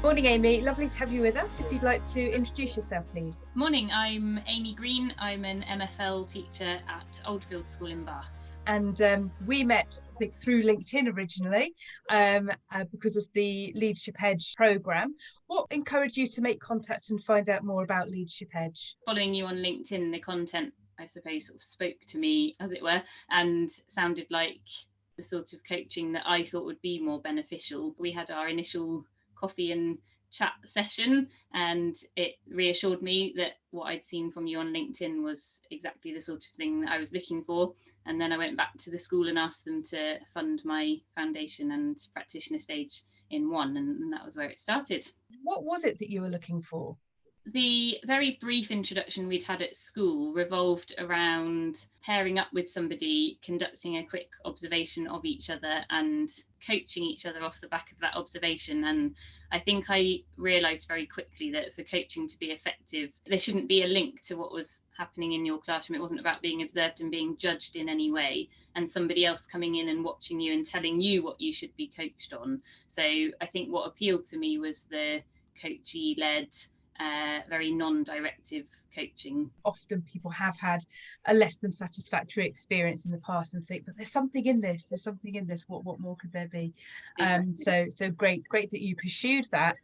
Morning, Amy. Lovely to have you with us. If you'd like to introduce yourself, please. Morning, I'm Amy Green. I'm an MFL teacher at Oldfield School in Bath. And we met, I think, through LinkedIn originally because of the Leadership Edge programme. What encouraged you to make contact and find out more about Leadership Edge? Following you on LinkedIn, the content, I suppose, sort of spoke to me, as it were, and sounded like the sort of coaching that I thought would be more beneficial. We had our initial coffee and chat session, and it reassured me that what I'd seen from you on LinkedIn was exactly the sort of thing that I was looking for. And then I went back to the school and asked them to fund my foundation and practitioner stage in one, and that was where it started. What was it that you were looking for? The very brief introduction we'd had at school revolved around pairing up with somebody, conducting a quick observation of each other and coaching each other off the back of that observation. And I think I realised very quickly that for coaching to be effective, there shouldn't be a link to what was happening in your classroom. It wasn't about being observed and being judged in any way, and somebody else coming in and watching you and telling you what you should be coached on. So I think what appealed to me was the coachee-led, very non-directive coaching. Often people have had a less than satisfactory experience in the past and think, but there's something in this, what more could there be? So great that you pursued that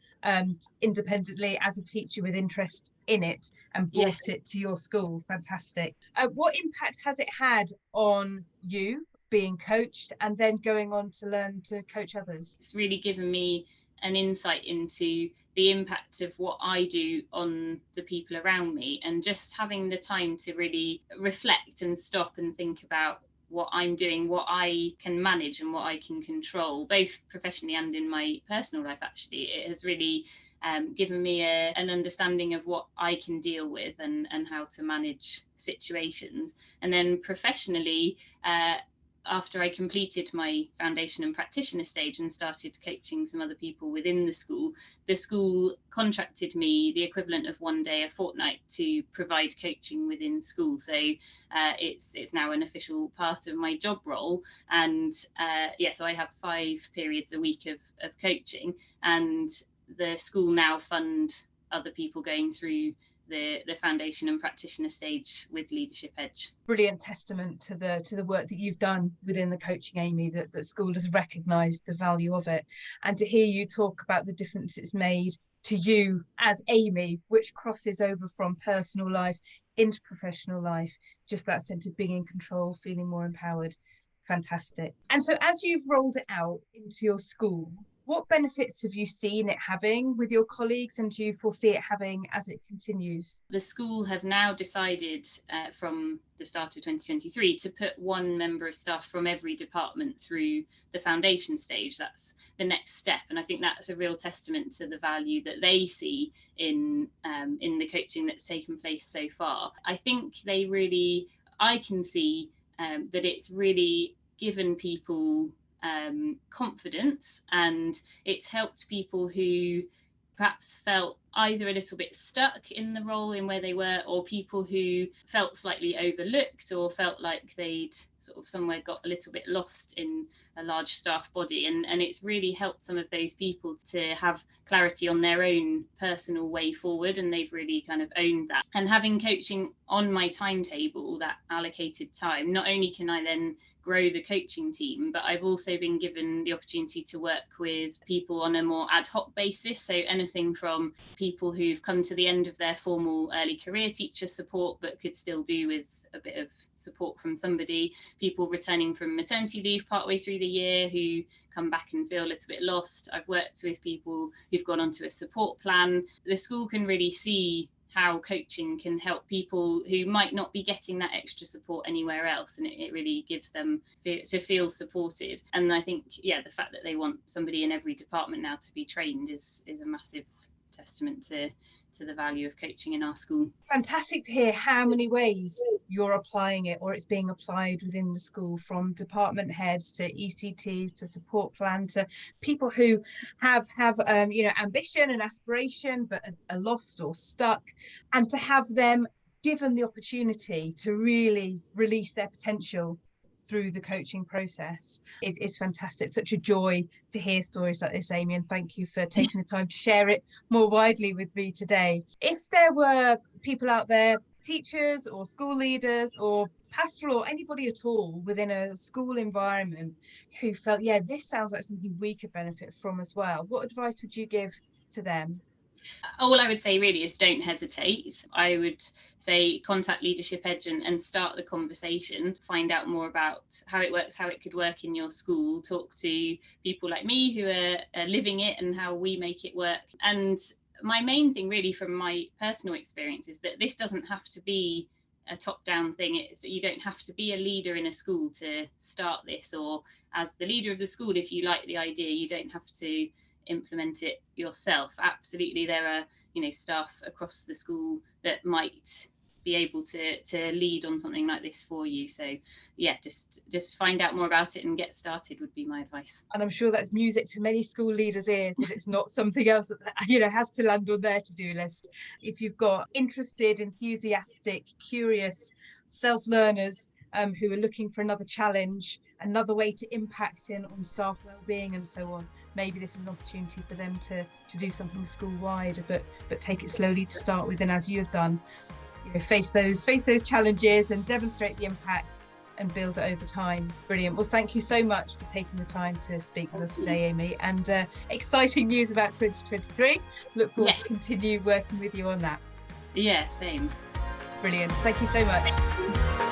independently as a teacher with interest in it and brought it to your school. Fantastic. What impact has it had on you being coached and then going on to learn to coach others? It's really given me an insight into the impact of what I do on the people around me, and just having the time to really reflect and stop and think about what I'm doing, what I can manage and what I can control, both professionally and in my personal life. Actually, it has really given me an understanding of what I can deal with and how to manage situations. And then professionally, after I completed my foundation and practitioner stage and started coaching some other people within the school contracted me the equivalent of one day a fortnight to provide coaching within school. So it's now an official part of my job role. And so I have 5 periods a week of coaching, and the school now fund other people going through the foundation and practitioner stage with Leadership Edge. Brilliant testament to the work that you've done within the coaching, Amy, that school has recognised the value of it. And to hear you talk about the difference it's made to you as Amy, which crosses over from personal life into professional life, just that sense of being in control, feeling more empowered. Fantastic. And so as you've rolled it out into your school, what benefits have you seen it having with your colleagues, and do you foresee it having as it continues? The school have now decided from the start of 2023 to put one member of staff from every department through the foundation stage. That's the next step, and I think that's a real testament to the value that they see in the coaching that's taken place so far. I think I can see that it's really given people confidence, and it's helped people who perhaps felt either a little bit stuck in the role in where they were, or people who felt slightly overlooked or felt like they'd sort of somewhere got a little bit lost in a large staff body. And it's really helped some of those people to have clarity on their own personal way forward, and they've really kind of owned that. And having coaching on my timetable, that allocated time, not only can I then grow the coaching team, but I've also been given the opportunity to work with people on a more ad hoc basis. So anything from people who've come to the end of their formal early career teacher support but could still do with a bit of support from somebody, people returning from maternity leave partway through the year who come back and feel a little bit lost. I've worked with people who've gone onto a support plan. The school can really see how coaching can help people who might not be getting that extra support anywhere else, and it really gives them to feel supported. And I think the fact that they want somebody in every department now to be trained is a massive testament to the value of coaching in our school. Fantastic to hear how many ways you're applying it, or it's being applied within the school, from department heads to ECTs to support plan to people who have ambition and aspiration but are lost or stuck, and to have them given the opportunity to really release their potential through the coaching process is fantastic. Such a joy to hear stories like this, Amy, and thank you for taking the time to share it more widely with me today. If there were people out there, teachers or school leaders or pastoral or anybody at all within a school environment who felt, yeah, this sounds like something we could benefit from as well, what advice would you give to them? All I would say really is don't hesitate. I would say contact Leadership Edge and start the conversation, find out more about how it works, how it could work in your school, talk to people like me who are living it and how we make it work. And my main thing really from my personal experience is that this doesn't have to be a top-down thing. You don't have to be a leader in a school to start this, or as the leader of the school, if you like the idea, you don't have to implement it yourself. Absolutely, there are staff across the school that might be able to lead on something like this for you. So yeah, just find out more about it and get started would be my advice. And I'm sure that's music to many school leaders' ears, that it's not something else that has to land on their to-do list. If you've got interested, enthusiastic, curious self-learners who are looking for another challenge, another way to impact on staff well-being and so on, maybe this is an opportunity for them to do something school-wide, but take it slowly to start with, and as you have done, face those challenges and demonstrate the impact and build it over time. Brilliant. Well, thank you so much for taking the time to speak with us today, Amy, and exciting news about 2023. Look forward to continue working with you on that. Yeah, same. Brilliant. Thank you so much.